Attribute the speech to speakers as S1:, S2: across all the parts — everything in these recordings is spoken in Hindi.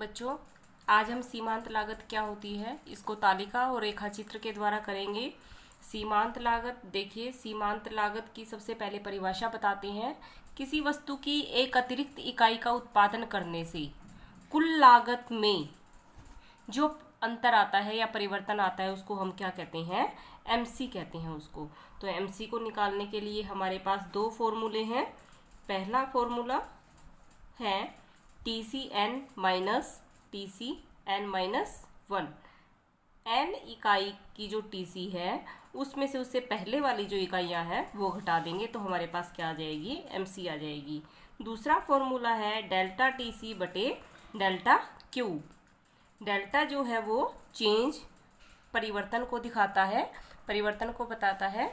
S1: बच्चों, आज हम सीमांत लागत क्या होती है इसको तालिका और रेखा चित्र के द्वारा करेंगे। सीमांत लागत देखिए, सीमांत लागत की सबसे पहले परिभाषा बताते हैं। किसी वस्तु की एक अतिरिक्त इकाई का उत्पादन करने से कुल लागत में जो अंतर आता है या परिवर्तन आता है उसको हम क्या कहते हैं? एमसी कहते हैं उसको। तो एमसी को निकालने के लिए हमारे पास दो फॉर्मूले हैं। पहला फॉर्मूला है TCn-1। n इकाई की जो TC है उसमें से उससे पहले वाली जो इकाइयां हैं वो घटा देंगे तो हमारे पास क्या आ जाएगी? MC आ जाएगी। दूसरा फॉर्मूला है डेल्टा TC बटे डेल्टा Q। डेल्टा जो है वो चेंज, परिवर्तन को दिखाता है, परिवर्तन को बताता है।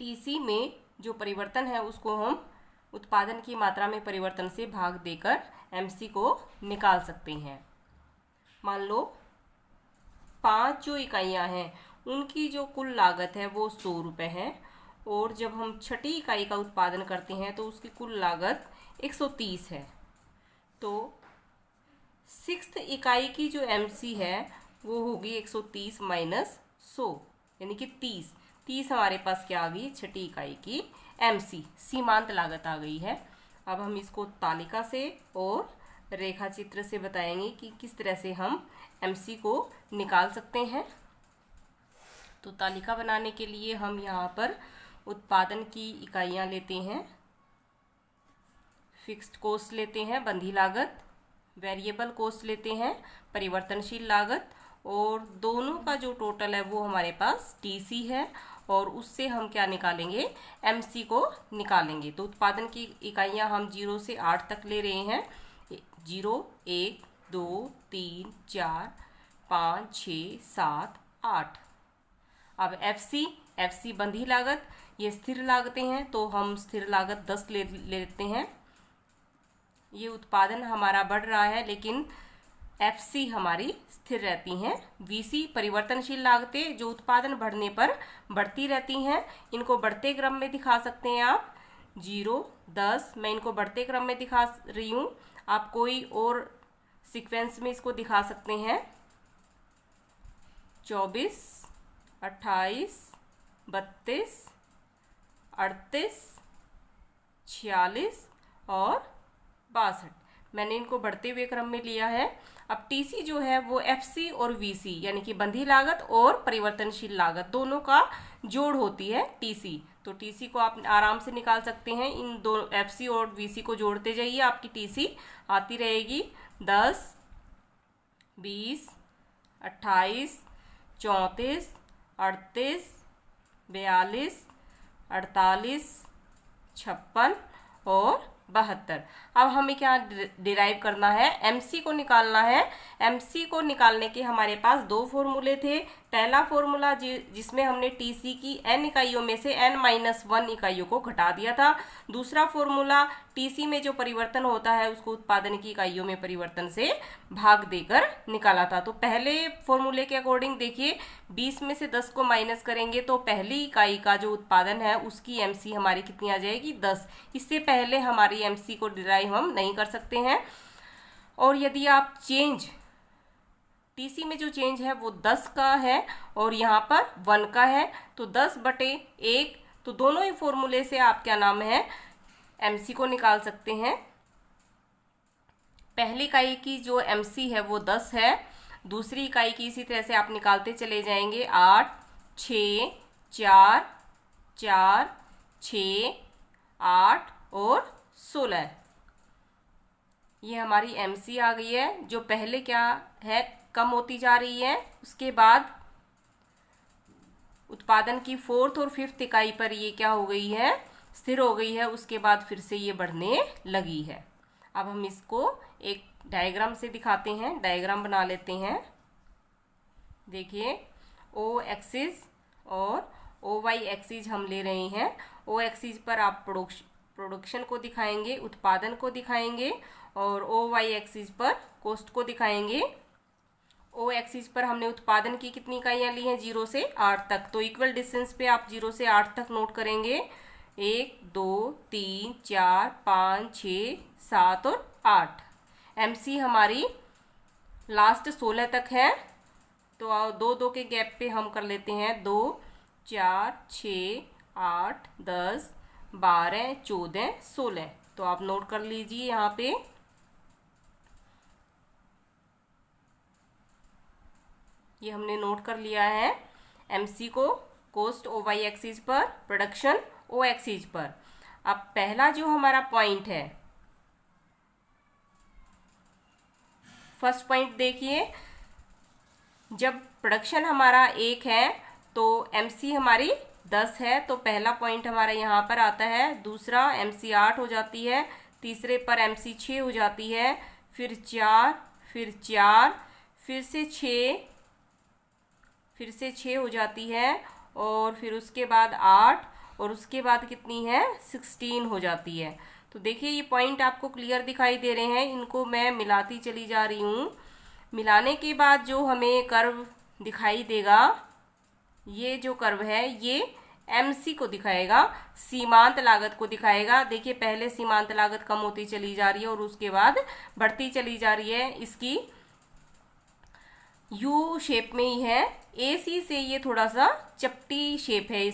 S1: TC में जो परिवर्तन है उसको हम उत्पादन की मात्रा में परिवर्तन से भाग देकर MC को निकाल सकते हैं। मान लो 5 जो इकाइयां हैं उनकी जो कुल लागत है वो 100 रुपये है और जब हम छठी इकाई का उत्पादन करते हैं तो उसकी कुल लागत 130 है। तो 6th इकाई की जो MC है वो होगी 130 माइनस 100 यानी कि 30 हमारे पास क्या आ गई? छठी इकाई की MC सीमांत लागत आ गई है। अब हम इसको तालिका से और रेखा चित्र से बताएंगे कि किस तरह से हम MC को निकाल सकते हैं। तो तालिका बनाने के लिए हम यहाँ पर उत्पादन की इकाइयाँ लेते हैं, फिक्स्ड कॉस्ट लेते हैं बंधी लागत, वेरिएबल कॉस्ट लेते हैं परिवर्तनशील लागत, और दोनों का जो टोटल है वो हमारे पास TC है और उससे हम क्या निकालेंगे? MC को निकालेंगे। तो उत्पादन की इकाइयां हम 0 से 8 तक ले रहे हैं। 0, 1, 2, 3, 4, 5, 6, 7, 8। अब FC बंधी लागत, ये स्थिर लागतें हैं तो हम स्थिर लागत 10 लेते हैं। ये उत्पादन हमारा बढ़ रहा है लेकिन FC हमारी स्थिर रहती हैं। VC परिवर्तनशील लागतें जो उत्पादन बढ़ने पर बढ़ती रहती हैं। इनको बढ़ते क्रम में दिखा सकते हैं आप। 0, 10 मैं इनको बढ़ते क्रम में दिखा रही हूँ, आप कोई और सीक्वेंस में इसको दिखा सकते हैं। 24, 28, 32, 38, 46 और 62 मैंने इनको बढ़ते हुए क्रम में लिया है। अब TC जो है वो FC और VC यानी कि बंधी लागत और परिवर्तनशील लागत दोनों का जोड़ होती है TC। तो TC को आप आराम से निकाल सकते हैं। इन दो FC और VC को जोड़ते जाइए, आपकी TC आती रहेगी। 10, 20, 28, 34, 38, 42, 48, 56 और 72। अब हमें क्या डिराइव करना है? MC को निकालना है। MC को निकालने के हमारे पास दो फॉर्मूले थे। पहला फॉर्मूला जिसमें हमने TC की n इकाइयों में से n-1 इकाइयों को घटा दिया था। दूसरा फॉर्मूला TC में जो परिवर्तन होता है उसको उत्पादन की इकाइयों में परिवर्तन से भाग देकर निकाला था। तो पहले फॉर्मूले के अकॉर्डिंग देखिए, 20 में से 10 को माइनस करेंगे तो पहली इकाई का जो उत्पादन है उसकी MC हमारी कितनी आ जाएगी? 10। इससे पहले हमारी MC को डिराइव हम नहीं कर सकते हैं। और यदि आप चेंज TC में जो चेंज है वो 10 का है और यहाँ पर 1 का है तो 10 बटे 1, तो दोनों ही फॉर्मूले से आप क्या नाम है? MC को निकाल सकते हैं। पहली इकाई की जो MC है वो 10 है, दूसरी इकाई की इसी तरह से आप निकालते चले जाएंगे। 8, 6, 4, 4, 6, 8 और 16। ये हमारी MC आ गई है जो पहले क्या है? कम होती जा रही है। उसके बाद उत्पादन की 4th और 5th इकाई पर ये क्या हो गई है? स्थिर हो गई है। उसके बाद फिर से ये बढ़ने लगी है। अब हम इसको एक डायग्राम से दिखाते हैं। डायग्राम बना लेते हैं। देखिए, O एक्सिस और OY एक्सिस हम ले रहे हैं। O एक्सिस पर आप प्रोडक्शन को दिखाएंगे, उत्पादन को दिखाएंगे, और OY एक्सिस पर कॉस्ट को दिखाएंगे। O एक्सिस पर हमने उत्पादन की कितनी इकाइयाँ ली हैं? 0 से 8 तक। तो इक्वल डिस्टेंस पे आप 0 से 8 तक नोट करेंगे। 1, 2, 3, 4, 5, 6, 7 और 8। MC हमारी लास्ट 16 तक है। तो आओ 2-2 के गैप पे हम कर लेते हैं 2, 4, 6, 8, 10, 12, 14, 16। तो आप नोट कर लीजिए यहाँ पे। ये हमने नोट कर लिया है MC को कॉस्ट OY एक्सिस पर, प्रोडक्शन O एक्सिस पर। अब पहला जो हमारा पॉइंट है, फर्स्ट पॉइंट देखिए, जब प्रोडक्शन हमारा 1 है तो MC हमारी 10 है, तो पहला पॉइंट हमारा यहाँ पर आता है। दूसरा MC 8 हो जाती है, तीसरे पर MC 6 हो जाती है, फिर 4, फिर 4, फिर से 6 हो जाती है, और फिर उसके बाद 8, और उसके बाद कितनी है 16 हो जाती है। तो देखिए ये पॉइंट आपको क्लियर दिखाई दे रहे हैं, इनको मैं मिलाती चली जा रही हूँ। मिलाने के बाद जो हमें कर्व दिखाई देगा, ये जो कर्व है ये MC को दिखाएगा, सीमांत लागत को दिखाएगा। देखिए पहले सीमांत लागत कम होती चली जा रही है और उसके बाद बढ़ती चली जा रही है। इसकी U शेप में ही है, AC से ये थोड़ा सा चपटी शेप है।